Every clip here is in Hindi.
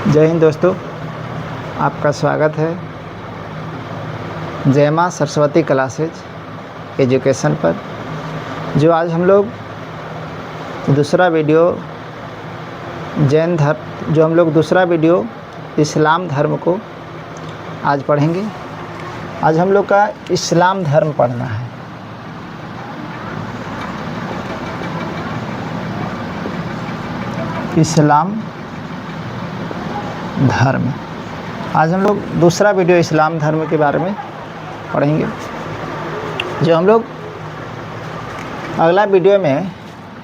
जय हिंद दोस्तों, आपका स्वागत है जय माँ सरस्वती क्लासेज एजुकेशन पर। जो आज हम लोग दूसरा वीडियो दूसरा वीडियो इस्लाम धर्म को आज पढ़ेंगे। आज हम लोग का इस्लाम धर्म पढ़ना है। इस्लाम धर्म। आज हम लोग दूसरा वीडियो इस्लाम धर्म के बारे में पढ़ेंगे। जो हम लोग अगला वीडियो में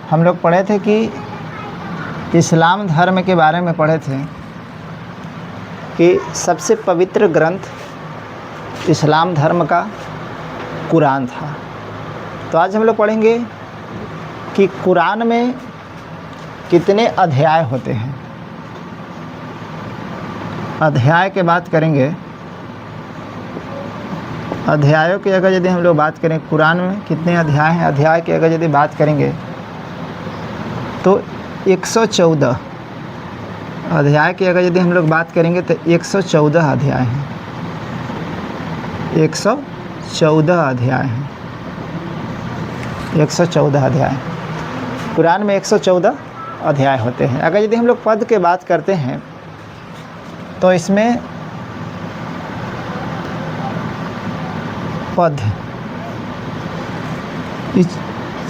हम लोग पढ़े थे कि इस्लाम धर्म के बारे में पढ़े थे कि सबसे पवित्र ग्रंथ इस्लाम धर्म का कुरान था। तो आज हम लोग पढ़ेंगे कि कुरान में कितने अध्याय होते हैं। अध्याय की बात करेंगे। अध्यायों की अगर यदि हम लोग बात करें, कुरान में कितने अध्याय हैं, अध्याय की अगर यदि बात करेंगे तो 114 अध्याय की अगर यदि हम लोग बात करेंगे तो 114 अध्याय हैं। 114 अध्याय हैं। 114 अध्याय कुरान में 114 अध्याय होते हैं। अगर यदि हम लोग पद की बात करते हैं तो इसमें पद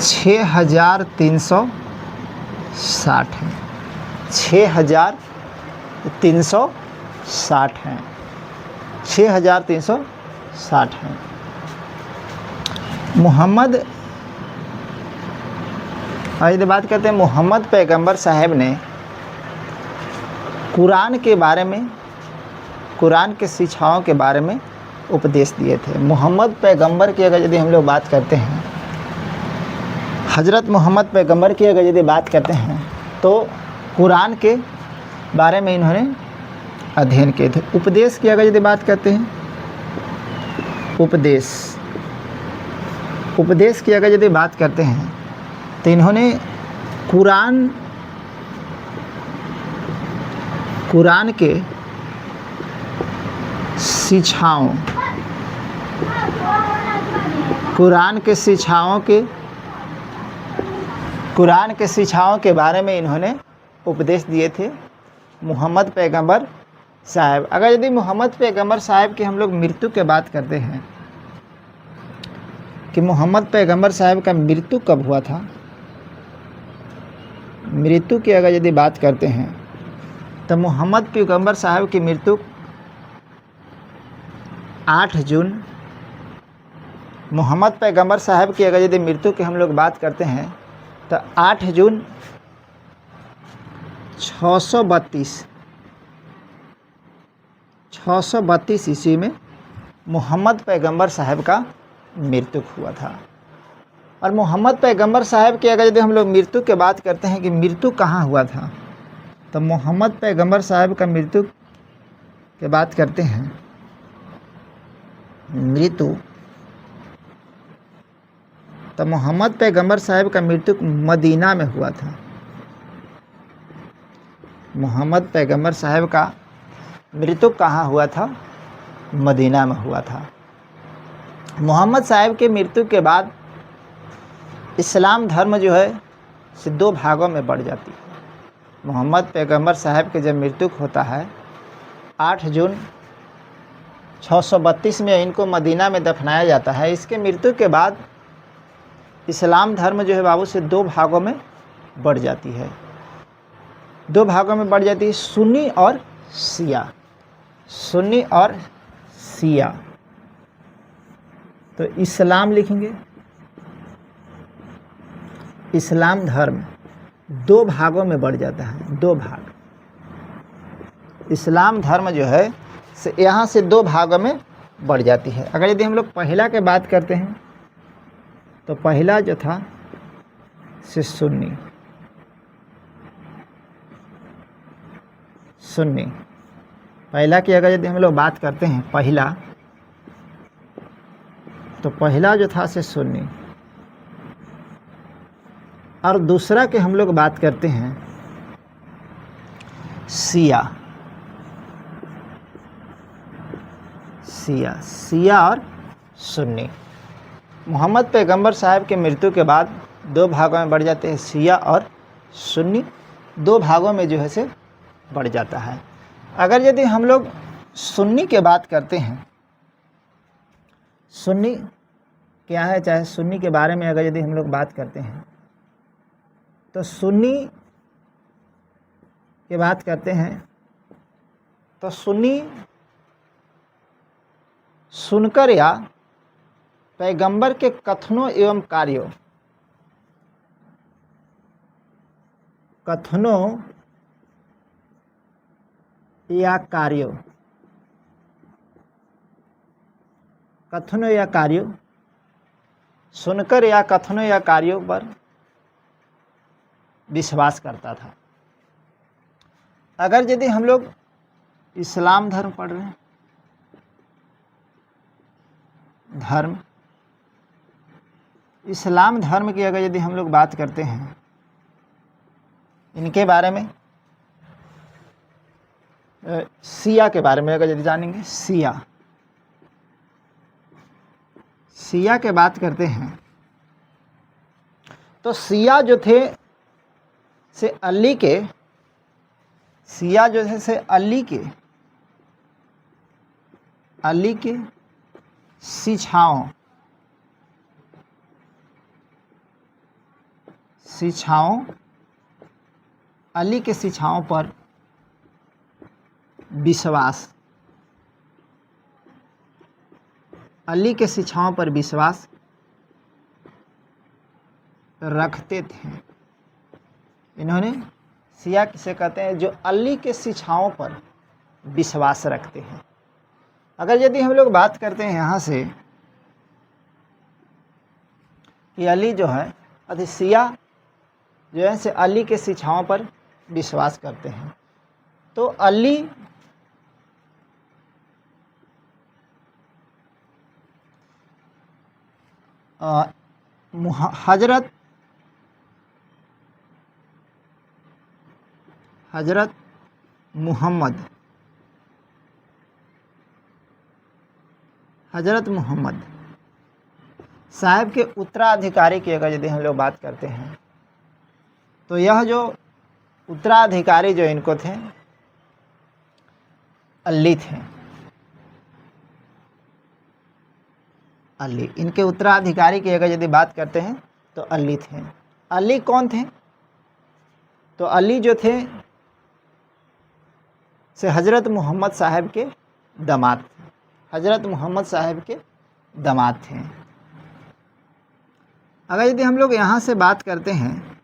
6360 है। 6360 हैं। 6360 हैं। मोहम्मद, यदि बात करते हैं मोहम्मद पैगंबर साहब ने कुरान के बारे में, कुरान के शिक्षाओं के बारे में उपदेश दिए थे। मोहम्मद पैगंबर की अगर यदि हम लोग बात करते हैं, हज़रत मोहम्मद पैगंबर की अगर यदि बात करते हैं तो कुरान के बारे में इन्होंने अध्ययन किए थे। उपदेश की अगर यदि बात करते हैं, उपदेश की अगर यदि बात करते हैं तो इन्होंने कुरान के शिक्षाओं, कुरान के शिक्षाओं के बारे में इन्होंने उपदेश दिए थे मोहम्मद पैगंबर साहब। अगर यदि मोहम्मद पैगंबर साहब की हम लोग मृत्यु की बात करते हैं कि मोहम्मद पैगंबर साहब का मृत्यु कब हुआ था, मृत्यु की अगर यदि बात करते हैं तो मोहम्मद पैगंबर साहब की मृत्यु 8 जून, मोहम्मद पैगंबर साहब की अगर यदि मृत्यु की हम लोग बात करते हैं तो 8 जून 632 ईस्वी में मोहम्मद पैगंबर साहब का मृत्यु हुआ था। और मोहम्मद पैगंबर साहब की अगर यदि हम लोग मृत्यु की बात करते हैं कि मृत्यु कहाँ हुआ था, तो मोहम्मद पैगंबर साहब का मृत्यु की बात करते हैं, तो मोहम्मद पैगंबर साहब का मृत्यु मदीना में हुआ था। मोहम्मद पैगंबर साहब का मृत्यु कहाँ हुआ था? मदीना में हुआ था। मोहम्मद साहब के मृत्यु के बाद इस्लाम धर्म जो है से 2 भागों में बढ़ जाती है। मोहम्मद पैगंबर साहब के जब मृत्यु होता है 8 जून 632 में इनको मदीना में दफनाया जाता है। इसके मृत्यु के बाद इस्लाम धर्म जो है बाबू से 2 भागों में बढ़ जाती है। 2 भागों में बढ़ जाती है, सुन्नी और शिया। सुन्नी और शिया। तो इस्लाम लिखेंगे, इस्लाम धर्म 2 भागों में बढ़ जाता है। 2 भाग इस्लाम धर्म जो है से यहाँ से 2 भागों में बढ़ जाती है। अगर यदि हम लोग पहला के बात करते हैं तो पहला जो था से सुन्नी। पहला की अगर यदि हम लोग बात करते हैं पहला, तो पहला जो था से सुन्नी। और दूसरा के हम लोग बात करते हैं शिया। शिया और सुन्नी। मोहम्मद पैगंबर साहब के मृत्यु के बाद दो भागों में बढ़ जाते हैं, शिया और सुन्नी, दो भागों में जो है से बढ़ जाता है। अगर यदि हम लोग सुन्नी की बात करते हैं, सुन्नी क्या है, चाहे सुन्नी के बारे में अगर यदि हम लोग बात करते हैं तो सुन्नी की बात करते हैं तो सुन्नी सुनकर या पैगंबर के कथनों एवं कार्यों, कथनों या कार्यों, कथनों या कार्यों, सुनकर या कथनों या कार्यों पर विश्वास करता था। अगर यदि हम लोग इस्लाम धर्म पढ़ रहे हैं, धर्म, इस्लाम धर्म की अगर यदि हम लोग बात करते हैं, इनके बारे में, शिया के बारे में अगर यदि जानेंगे, शिया के बात करते हैं तो शिया जो थे से अली के, शिया जो थे से अली के शिक्षाओं, अली के शिक्षाओं पर विश्वास, अली के शिक्षाओं पर विश्वास रखते थे। इन्होंने, शिया किसे कहते हैं, जो अली के शिक्षाओं पर विश्वास रखते हैं। अगर यदि हम लोग बात करते हैं यहाँ से कि अली जो है, अति शिया जो है से अली के शिक्षाओं पर विश्वास करते हैं, तो अली हजरत मोहम्मद साहब के उत्तराधिकारी की अगर यदि हम लोग बात करते हैं तो यह जो उत्तराधिकारी जो इनको थे, अली थे, अली, इनके उत्तराधिकारी की अगर यदि बात करते हैं तो अली थे। अली कौन थे? तो अली जो थे से हज़रत मोहम्मद साहब के दामाद थे, हज़रत मोहम्मद साहब के दामाद थे। अगर यदि हम लोग यहाँ से बात करते हैं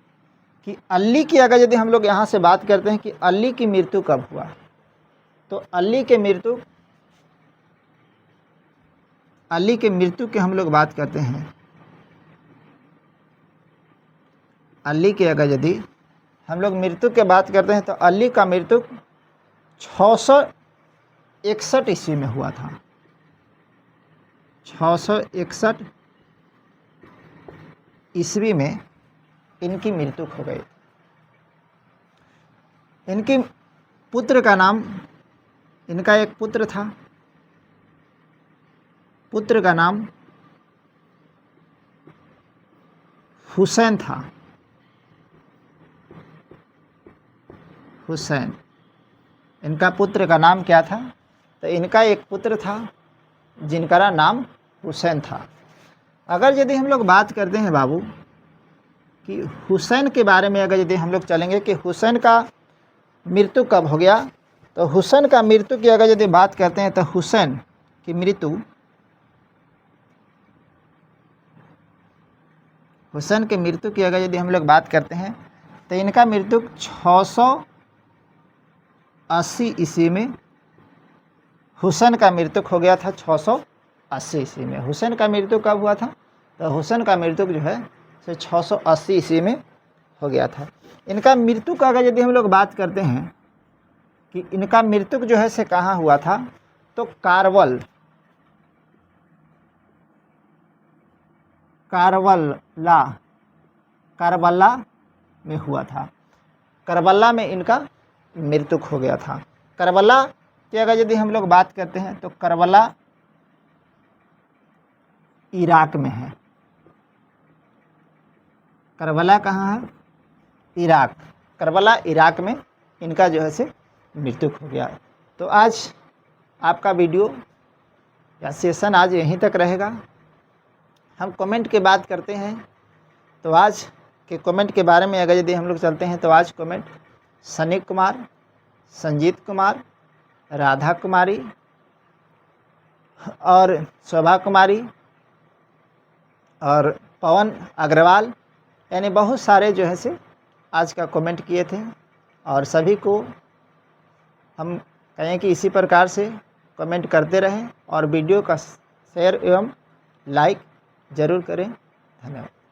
कि अली की, अगर यदि हम लोग यहाँ से बात करते हैं कि अली की मृत्यु कब हुआ, तो अली के मृत्यु के हम लोग बात करते हैं, अली की अगर यदि हम लोग मृत्यु के बात करते हैं तो अली का मृत्यु 661 ईस्वी में हुआ था। 661 ईस्वी में इनकी मृत्यु हो गई। इनकी पुत्र का नाम, इनका एक पुत्र था, पुत्र का नाम हुसैन था, हुसैन, इनका पुत्र का नाम क्या था? तो इनका एक पुत्र था जिनका नाम हुसैन था। अगर यदि हम लोग बात करते हैं बाबू कि हुसैन के बारे में, अगर यदि हम लोग चलेंगे कि हुसैन का मृत्यु कब हो गया, तो हुसैन का मृत्यु की अगर यदि बात करते हैं तो हुसैन की मृत्यु, हुसैन के मृत्यु की अगर यदि हम लोग बात करते हैं तो इनका मृत्यु 680 ईस्वी में, हुसैन का मृत्यु हो गया था 680 ईस्वी में। हुसैन का मृत्यु कब हुआ था? तो हुसैन का मृत्यु जो है 680 ईस्वी में हो गया था। इनका मृत्यु का अगर यदि हम लोग बात करते हैं कि इनका मृत्यु जो है से कहाँ हुआ था, तो करबला में हुआ था। करबला में इनका मृत्यु हो गया था। करबला की अगर यदि हम लोग बात करते हैं तो करबला इराक में है। करबला कहाँ है? इराक। करबला इराक में इनका जो है से मृत्यु हो गया। तो आज आपका वीडियो या सेशन आज यहीं तक रहेगा। हम कमेंट की बात करते हैं तो आज के कमेंट के बारे में अगर यदि हम लोग चलते हैं तो आज कमेंट सनी कुमार, संजीत कुमार, राधा कुमारी और शोभा कुमारी और पवन अग्रवाल, यानी बहुत सारे जो है से आज का कमेंट किए थे। और सभी को हम कहें कि इसी प्रकार से कमेंट करते रहें और वीडियो का शेयर एवं लाइक ज़रूर करें। धन्यवाद।